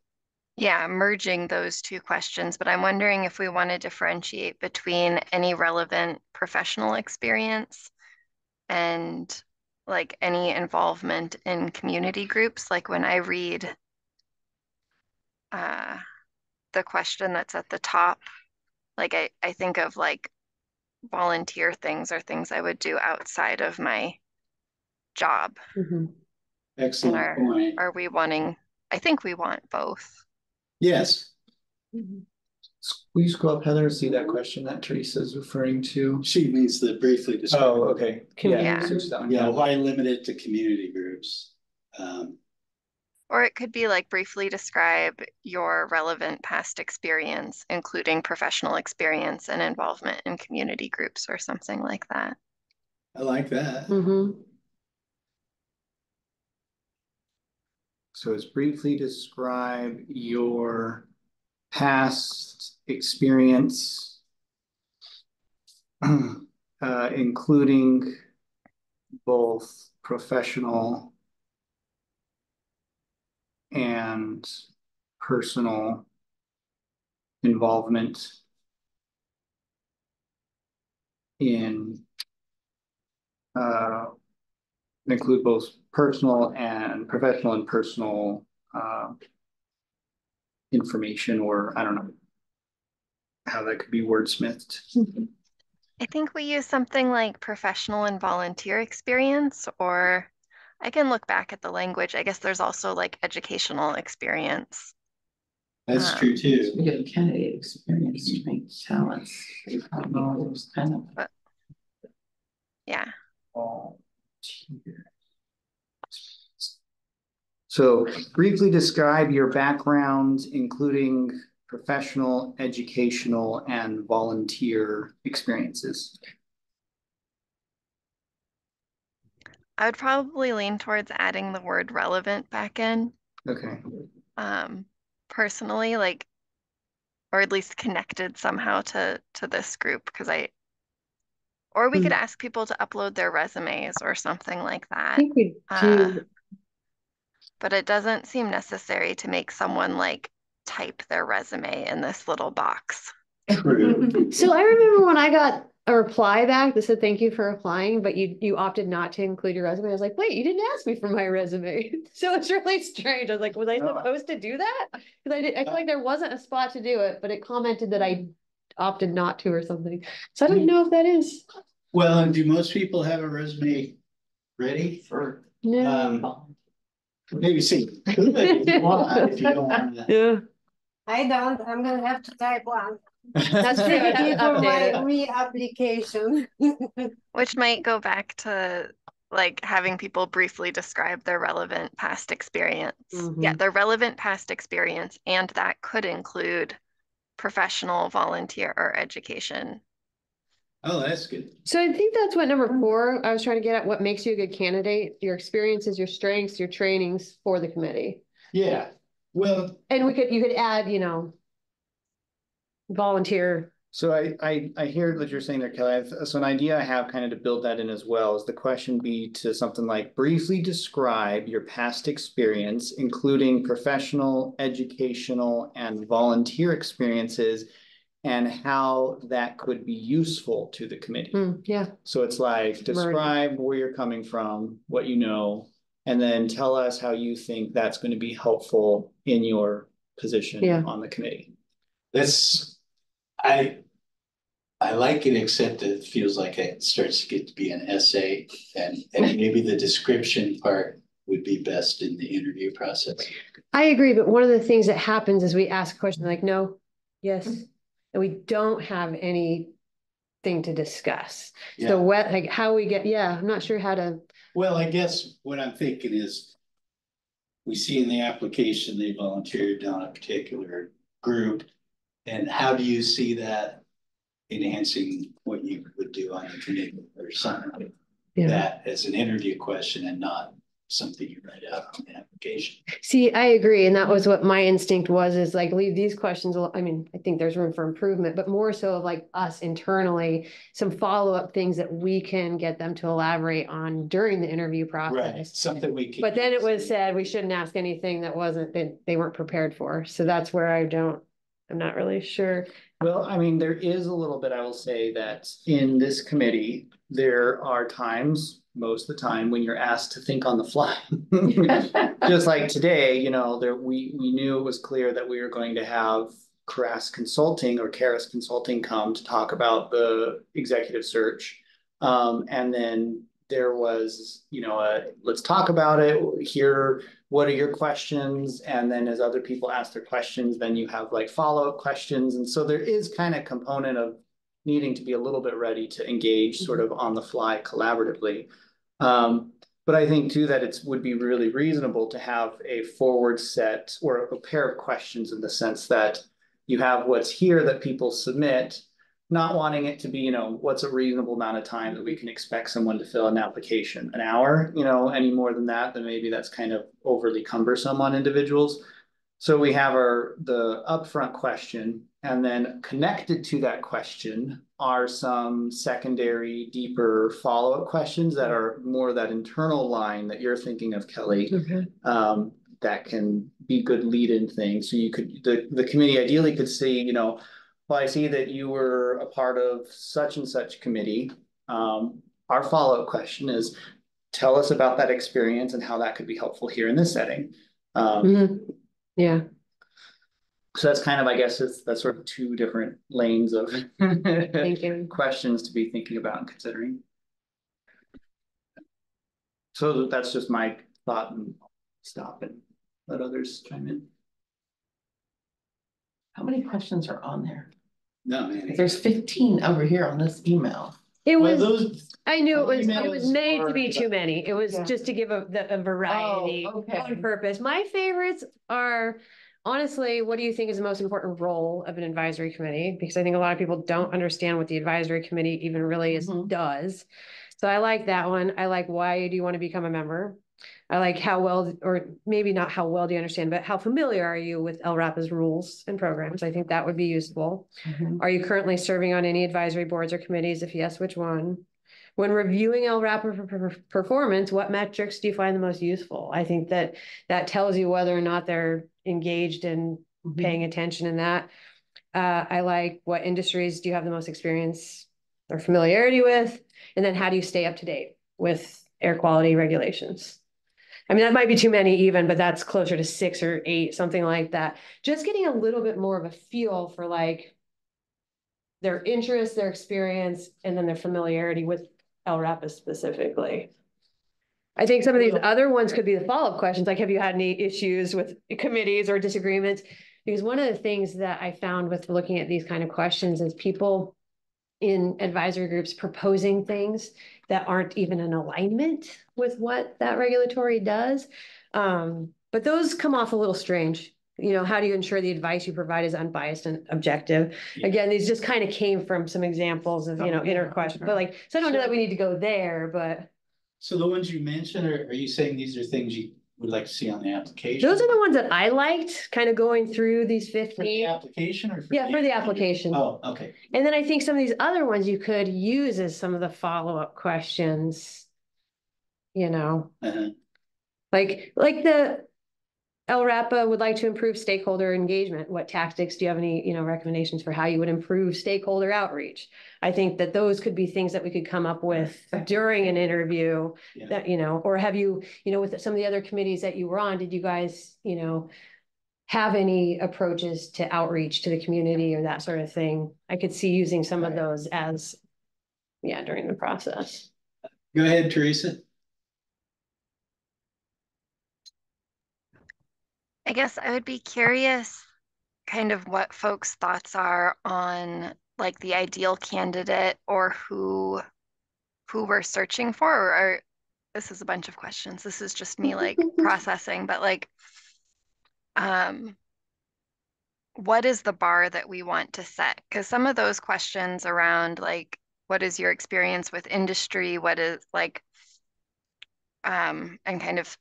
[SPEAKER 10] merging those two questions, but I'm wondering if we want to differentiate between any relevant professional experience and like any involvement in community groups. Like when I read the question that's at the top, like I think of like volunteer things or things I would do outside of my job.
[SPEAKER 1] Excellent point.
[SPEAKER 10] Are we wanting, I think we want both.
[SPEAKER 1] Yes.
[SPEAKER 4] Will you scroll up, Heather, and see that question that Teresa is referring to?
[SPEAKER 1] She means the briefly described.
[SPEAKER 4] Oh, okay.
[SPEAKER 10] Yeah.
[SPEAKER 1] Yeah, why limit it to community groups?
[SPEAKER 10] Or it could be like briefly describe your relevant past experience, including professional experience and involvement in community groups or something like that.
[SPEAKER 1] I like that.
[SPEAKER 4] So it's briefly describe your past experience, including both professional and personal involvement in include both personal and professional and personal information, or I don't know how that could be wordsmithed.
[SPEAKER 10] I think we use something like professional and volunteer experience, or I can look back at the language. I guess there's also like educational experience.
[SPEAKER 1] That's true too.
[SPEAKER 3] We get candidate experience, strengths, talents. Kind of.
[SPEAKER 10] But, yeah.
[SPEAKER 4] So briefly describe your background, including professional, educational, and volunteer experiences.
[SPEAKER 10] I would probably lean towards adding the word relevant back in.
[SPEAKER 4] Okay.
[SPEAKER 10] Personally, like, or at least connected somehow to this group, because or we could ask people to upload their resumes or something like
[SPEAKER 2] I
[SPEAKER 10] that.
[SPEAKER 2] think we do.
[SPEAKER 10] But it doesn't seem necessary to make someone like type their resume in this little box.
[SPEAKER 1] True.
[SPEAKER 2] So I remember when I got a reply back that said, thank you for applying, but you opted not to include your resume. I was like, wait, you didn't ask me for my resume. So it's really strange. I was like, was I supposed to do that? Because I feel like there wasn't a spot to do it, but it commented that I opted not to or something. So I don't know if that is.
[SPEAKER 1] Well, and do most people have a resume ready for?
[SPEAKER 2] No.
[SPEAKER 1] Maybe see, if you want, if you don't want to.
[SPEAKER 2] Yeah.
[SPEAKER 5] I don't, I'm gonna have to type one.
[SPEAKER 2] That's true. I
[SPEAKER 5] Thank you
[SPEAKER 2] have to
[SPEAKER 5] for my
[SPEAKER 2] update it.
[SPEAKER 5] re-application.
[SPEAKER 10] Which might go back to like having people briefly describe their relevant past experience. Yeah, their relevant past experience, and that could include professional, volunteer, or education.
[SPEAKER 1] Oh, that's good.
[SPEAKER 2] So I think that's what number 4, I was trying to get at, what makes you a good candidate, your experiences, your strengths, your trainings for the committee.
[SPEAKER 1] Yeah, well.
[SPEAKER 2] And you could add, volunteer.
[SPEAKER 4] So I hear what you're saying there, Kelly. So an idea I have kind of to build that in as well is the question be to something like briefly describe your past experience, including professional, educational, and volunteer experiences, and how that could be useful to the committee.
[SPEAKER 2] Yeah.
[SPEAKER 4] So it's like describe where you're coming from, what you know, and then tell us how you think that's going to be helpful in your position on the committee.
[SPEAKER 1] I like it, except it feels like it starts to get to be an essay, and maybe the description part would be best in the interview process.
[SPEAKER 2] I agree, but one of the things that happens is we ask a question like, no, yes, and we don't have anything to discuss. Yeah. So like how we get, I'm not sure how to.
[SPEAKER 1] Well, I guess what I'm thinking is we see in the application they volunteered on a particular group, and how do you see that enhancing what you would do on the committee or something like that as an interview question and not something you write out on the application.
[SPEAKER 2] See, I agree. And that was what my instinct was, is like, leave these questions. I mean, I think there's room for improvement, but more so of like us internally, some follow-up things that we can get them to elaborate on during the interview process.
[SPEAKER 1] Right. Something we can.
[SPEAKER 2] But then it was said we shouldn't ask anything that they weren't prepared for. So that's where I'm not really sure.
[SPEAKER 4] Well, I mean, there is a little bit, I will say that in this committee, there are times, most of the time, when you're asked to think on the fly. Just like today, we knew it was clear that we were going to have CARAS Consulting come to talk about the executive search. And then there was, let's talk about it, hear what are your questions, and then as other people ask their questions, then you have like follow-up questions. And so there is kind of component of needing to be a little bit ready to engage sort of on the fly collaboratively. But I think too that it would be really reasonable to have a forward set or a pair of questions, in the sense that you have what's here that people submit, not wanting it to be, what's a reasonable amount of time that we can expect someone to fill an application? An hour, any more than that, then maybe that's kind of overly cumbersome on individuals. So we have the upfront question, and then connected to that question are some secondary, deeper follow-up questions that are more that internal line that you're thinking of, Kelly. That can be good lead-in things. So the committee ideally could see, well, I see that you were a part of such and such committee. Our follow-up question is, tell us about that experience and how that could be helpful here in this setting.
[SPEAKER 2] Yeah.
[SPEAKER 4] So that's kind of, I guess, that's sort of two different lanes of questions to be thinking about and considering. So that's just my thought, and stop and let others chime in.
[SPEAKER 3] How many questions are on there?
[SPEAKER 1] No, man.
[SPEAKER 3] There's 15 over here on this email.
[SPEAKER 2] It
[SPEAKER 1] Well,
[SPEAKER 2] was,
[SPEAKER 1] those,
[SPEAKER 2] I knew it was
[SPEAKER 1] emails
[SPEAKER 2] made to
[SPEAKER 1] are-
[SPEAKER 2] be too many. It was
[SPEAKER 3] Yeah.
[SPEAKER 2] just to give a variety
[SPEAKER 3] Oh, okay.
[SPEAKER 2] on purpose. My favorites are, honestly, what do you think is the most important role of an advisory committee? Because I think a lot of people don't understand what the advisory committee even really does. So I like that one. I like, why do you want to become a member? I like how well, or maybe not how well do you understand, but how familiar are you with LRAPA's rules and programs? I think that would be useful. Are you currently serving on any advisory boards or committees? If yes, which one? When reviewing LRAPA performance, what metrics do you find the most useful? I think that tells you whether or not they're engaged in paying attention in that. I like, what industries do you have the most experience or familiarity with? And then how do you stay up to date with air quality regulations? I mean, that might be too many even, but that's closer to 6 or 8, something like that. Just getting a little bit more of a feel for like their interest, their experience, and then their familiarity with LRAPA specifically. I think some of these other ones could be the follow-up questions, like, have you had any issues with committees or disagreements? Because one of the things that I found with looking at these kind of questions is people in advisory groups proposing things that aren't even in alignment with what that regulatory does. But those come off a little strange. You know, how do you ensure the advice you provide is unbiased and objective?
[SPEAKER 1] Yeah.
[SPEAKER 2] Again, these just kind of came from some examples of, inner question, but like, so I don't know that we need to go there, but.
[SPEAKER 1] So the ones you mentioned, are you saying these are things you would like to see on the application?
[SPEAKER 2] Those are the ones that I liked, kind of going through these
[SPEAKER 1] For the
[SPEAKER 2] 15.
[SPEAKER 1] application or?
[SPEAKER 2] Yeah, for the application.
[SPEAKER 1] Oh, okay.
[SPEAKER 2] And then I think some of these other ones you could use as some of the follow-up questions,
[SPEAKER 1] Uh-huh.
[SPEAKER 2] like the LRAPA would like to improve stakeholder engagement. What tactics do you have any, recommendations for how you would improve stakeholder outreach? I think that those could be things that we could come up with during an interview.
[SPEAKER 1] Yeah.
[SPEAKER 2] That, or have you, with some of the other committees that you were on, did you guys, have any approaches to outreach to the community or that sort of thing? I could see using some of those as, during the process.
[SPEAKER 1] Go ahead, Teresa.
[SPEAKER 10] I guess I would be curious kind of what folks' thoughts are on like the ideal candidate or who we're searching for, or this is a bunch of questions. This is just me like processing, but like what is the bar that we want to set? Because some of those questions around like what is your experience with industry, what is like and kind of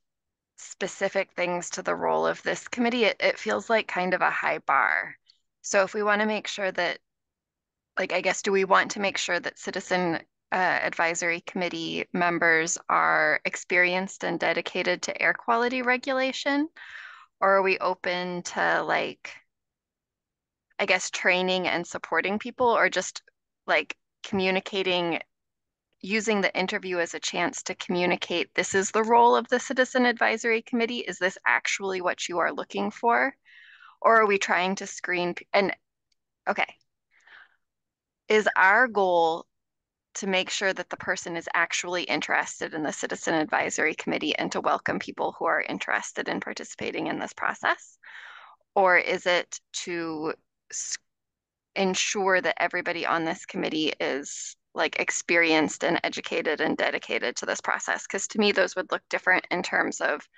[SPEAKER 10] specific things to the role of this committee, it feels like kind of a high bar. So if we want to make sure that, like, I guess, do we want to make sure that citizen advisory committee members are experienced and dedicated to air quality regulation? Or are we open to like, I guess, training and supporting people, or just like communicating, using the interview as a chance to communicate, this is the role of the Citizen Advisory Committee. Is this actually what you are looking for? Or are we trying to screen? And okay, is our goal to make sure that the person is actually interested in the Citizen Advisory Committee and to welcome people who are interested in participating in this process? Or is it to ensure that everybody on this committee is like experienced and educated and dedicated to this process? Because to me, those would look different in terms of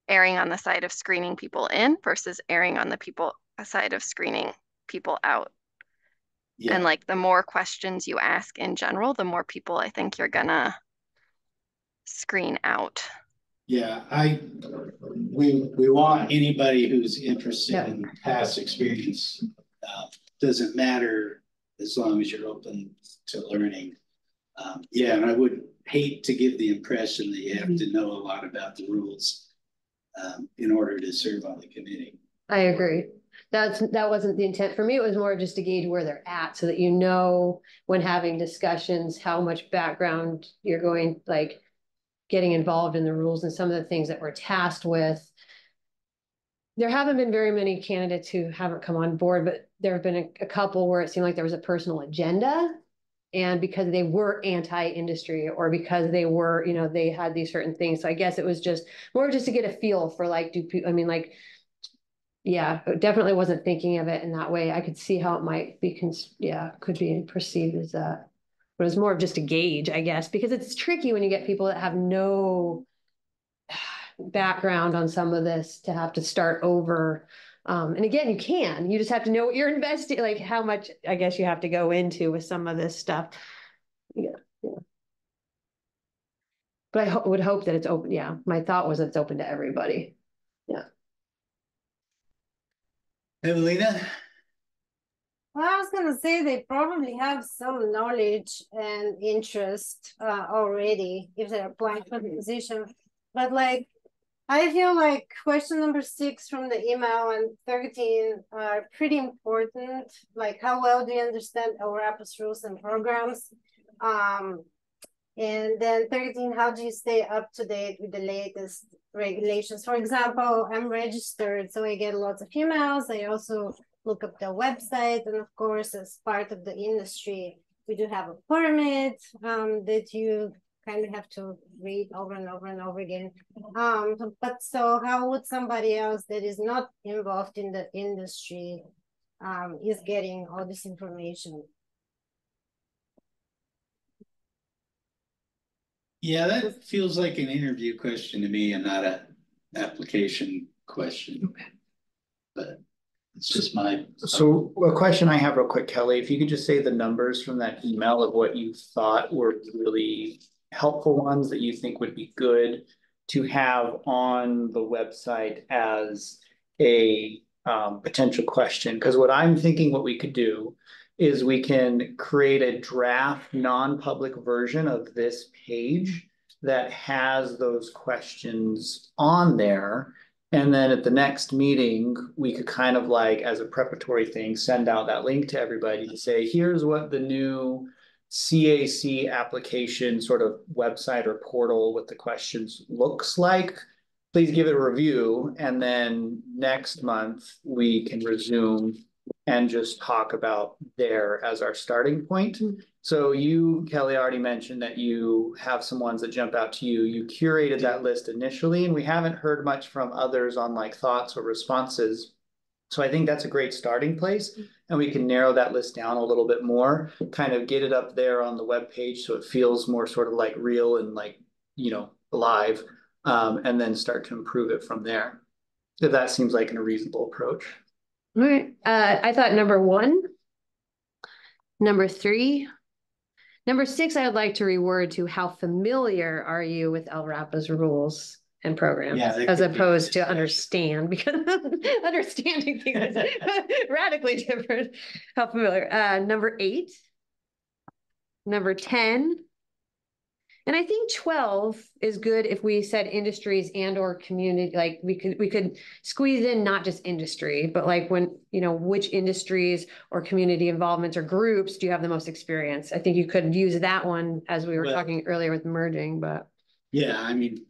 [SPEAKER 10] erring on the side of screening people in versus erring on the side of screening people out.
[SPEAKER 1] Yeah.
[SPEAKER 10] And like the more questions you ask in general, the more people I think you're gonna screen out.
[SPEAKER 1] Yeah, we want anybody who's interested in past experience. Doesn't matter as long as you're open to learning. And I would hate to give the impression that you have to know a lot about the rules in order to serve on the committee.
[SPEAKER 2] I agree. That wasn't the intent for me. It was more just to gauge where they're at so that when having discussions, how much background you're going, like getting involved in the rules and some of the things that we're tasked with. There haven't been very many candidates who haven't come on board, but there have been a couple where it seemed like there was a personal agenda. And because they were anti-industry or because they were, they had these certain things. So I guess it was just more just to get a feel for like, yeah, definitely wasn't thinking of it in that way. I could see how it might be, could be perceived as that. But it's more of just a gauge, I guess, because it's tricky when you get people that have no background on some of this to have to start over. And again, you just have to know what you're investing, like how much, I guess, you have to go into with some of this stuff. Yeah. But I would hope that it's open. Yeah, my thought was it's open to everybody. Yeah.
[SPEAKER 1] Evelina?
[SPEAKER 5] Well, I was gonna say they probably have some knowledge and interest already if they're applying for the position. But like, I feel like question number 6 from the email and 13 are pretty important. Like, how well do you understand LRAP's rules and programs? And then 13, how do you stay up to date with the latest regulations? For example, I'm registered, so I get lots of emails. I also look up the website. And of course, as part of the industry, we do have a permit that you kind of have to read over and over and over again. But so how would somebody else that is not involved in the industry is getting all this information?
[SPEAKER 1] Yeah, that feels like an interview question to me and not an application question. But it's just my.
[SPEAKER 4] So a question I have real quick, Kelly, if you could just say the numbers from that email of what you thought were really helpful ones that you think would be good to have on the website as a potential question. Because what I'm thinking what we could do is we can create a draft non-public version of this page that has those questions on there. And then at the next meeting, we could kind of like, as a preparatory thing, send out that link to everybody to say, here's what the new CAC application sort of website or portal with the questions looks like. Please give it a review. And then next month, we can resume and just talk about there as our starting point. So you, Kelly, already mentioned that you have some ones that jump out to you. You curated that list initially, and we haven't heard much from others on like thoughts or responses. So I think that's a great starting place, and we can narrow that list down a little bit more, kind of get it up there on the web page so it feels more sort of like real and like, you know, alive, and then start to improve it from there. If that seems like a reasonable approach.
[SPEAKER 2] All right. I thought number 1, number 3, number 6, I would like to reword to how familiar are you with LRAPA's rules and programs, as opposed to understand, because understanding things is radically different. How familiar? Number 8, number 10. And I think 12 is good if we said industries and or community, like we could squeeze in not just industry, but like when, you know, which industries or community involvements or groups do you have the most experience? I think you could use that one as we were talking earlier with merging, but.
[SPEAKER 1] Yeah, I mean.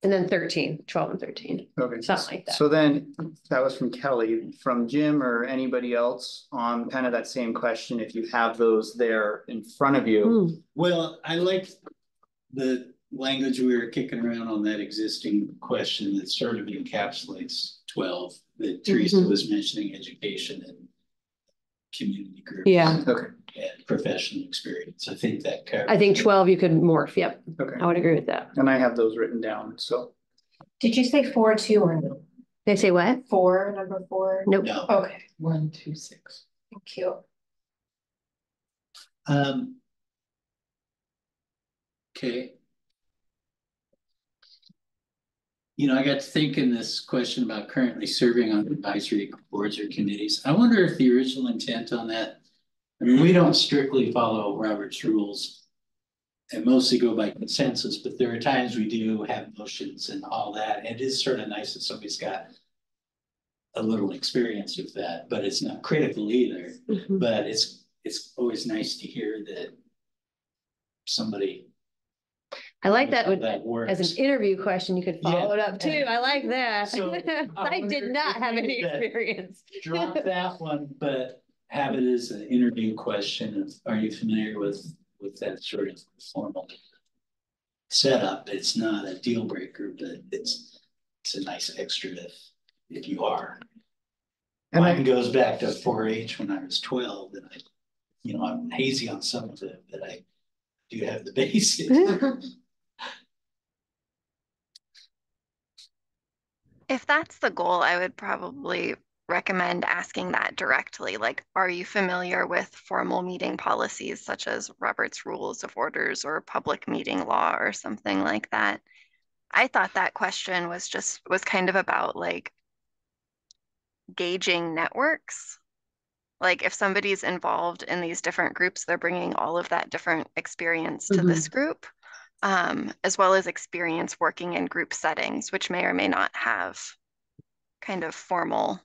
[SPEAKER 2] And then 13, 12 and 13.
[SPEAKER 4] Okay.
[SPEAKER 2] Something like that.
[SPEAKER 4] So then that was from Kelly. From Jim or anybody else on kind of that same question, if you have those there in front of you.
[SPEAKER 1] Well, I like the language we were kicking around on that existing question that sort of encapsulates 12, that Teresa was mentioning education and community groups.
[SPEAKER 2] Yeah.
[SPEAKER 4] Okay.
[SPEAKER 1] And professional experience. I think that covers.
[SPEAKER 2] I think 12 you could morph. Yep.
[SPEAKER 4] Okay.
[SPEAKER 2] I would agree with that.
[SPEAKER 4] And I have those written down. So.
[SPEAKER 11] Did you say 4 too or no?
[SPEAKER 2] They say what?
[SPEAKER 11] 4, number 4?
[SPEAKER 2] Nope.
[SPEAKER 1] No.
[SPEAKER 11] Okay.
[SPEAKER 3] 1, 2, 6.
[SPEAKER 11] Thank you.
[SPEAKER 1] Okay. You know, I got to thinking this question about currently serving on advisory boards or committees. I wonder if the original intent on that, I mean, we don't strictly follow Robert's rules and mostly go by consensus, but there are times we do have motions and all that. And it is sort of nice that somebody's got a little experience with that, but it's not critical either. But it's always nice to hear that somebody.
[SPEAKER 2] I like that
[SPEAKER 1] works.
[SPEAKER 2] as an interview question, you could follow it up too. I like that.
[SPEAKER 1] So,
[SPEAKER 2] I did not have any experience.
[SPEAKER 1] Drop that one, but have it as an interview question of, are you familiar with that sort of formal setup? It's not a deal breaker, but it's a nice extra if you are.
[SPEAKER 4] And
[SPEAKER 1] Mine goes back to 4-H when I was 12, and I'm hazy on some of it, but I do have the basics.
[SPEAKER 10] If that's the goal, I would probably recommend asking that directly. Like, are you familiar with formal meeting policies such as Robert's Rules of Orders or public meeting law or something like that? I thought that question was kind of about like gauging networks. Like if somebody's involved in these different groups, they're bringing all of that different experience to this group, as well as experience working in group settings, which may or may not have kind of formal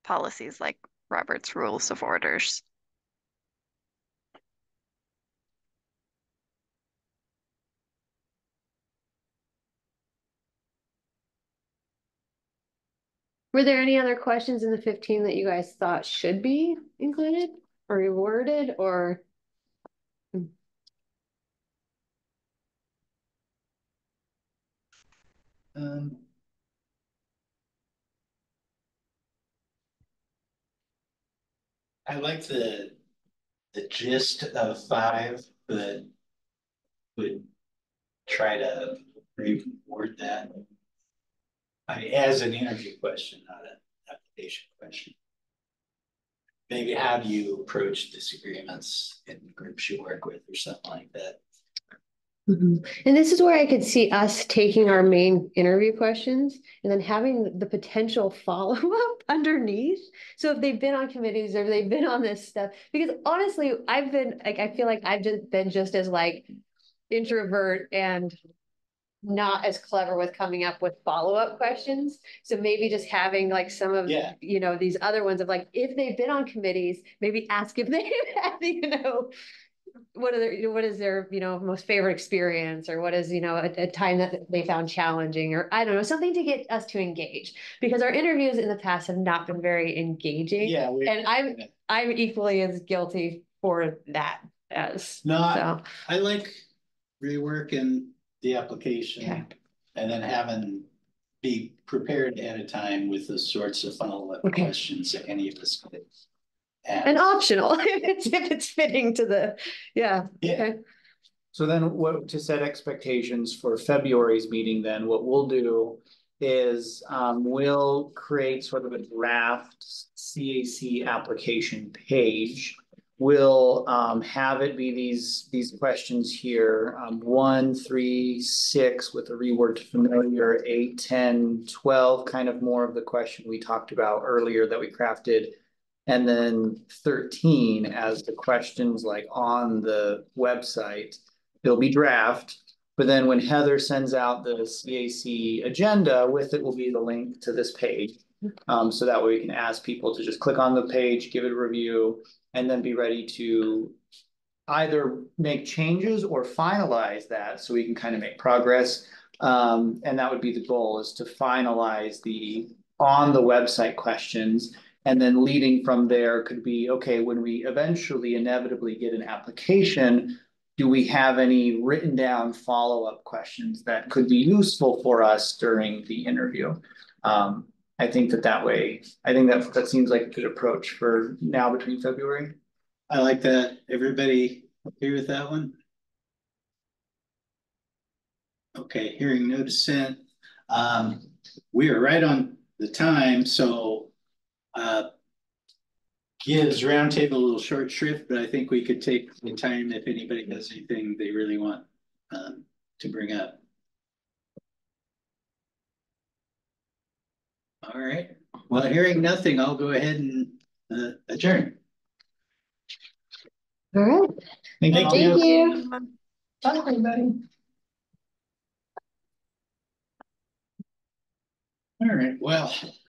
[SPEAKER 10] policies like Robert's Rules of Orders.
[SPEAKER 2] Were there any other questions in the 15 that you guys thought should be included or reworded or?
[SPEAKER 1] I like the gist of 5, but would try to reword that. As an interview question, not an application question. Maybe how do you approach disagreements in groups you work with or something like that?
[SPEAKER 2] And this is where I could see us taking our main interview questions and then having the potential follow-up underneath. So if they've been on committees or they've been on this stuff, because honestly, I've been like, I feel like I've just been just as like introvert and not as clever with coming up with follow-up questions. So maybe just having like some of, these other ones of like, if they've been on committees, maybe ask if they've had, what is their, most favorite experience, or what is, a time that they found challenging, or I don't know, something to get us to engage, because our interviews in the past have not been very engaging.
[SPEAKER 1] Yeah.
[SPEAKER 2] And I'm equally as guilty for that as.
[SPEAKER 1] No, I like reworking the application and then be prepared at a time with the sorts of follow-up questions that any of us could.
[SPEAKER 2] And optional if it's fitting to the, Okay.
[SPEAKER 4] So then to set expectations for February's meeting, then what we'll do is we'll create sort of a draft CAC application page. We'll have it be these questions here, 1, 3, 6 with a reword to familiar, 8, 10, 12, kind of more of the question we talked about earlier that we crafted. And then 13 as the questions like on the website, it'll be draft. But then when Heather sends out the CAC agenda, with it will be the link to this page. So that way we can ask people to just click on the page, give it a review, and then be ready to either make changes or finalize that so we can kind of make progress. And that would be the goal, is to finalize the on the website questions. And then leading from there could be, okay, when we eventually inevitably get an application, do we have any written down follow-up questions that could be useful for us during the interview? I think that seems like a good approach for now between February.
[SPEAKER 1] I like that. Everybody agree with that one? Okay, hearing no dissent. We are right on the time, so gives roundtable a little short shrift, but I think we could take the time if anybody has anything they really want to bring up. All right. Well, hearing nothing, I'll go ahead and adjourn.
[SPEAKER 2] All right.
[SPEAKER 4] Thank
[SPEAKER 2] you.
[SPEAKER 4] Bye, everybody.
[SPEAKER 1] All right. Well,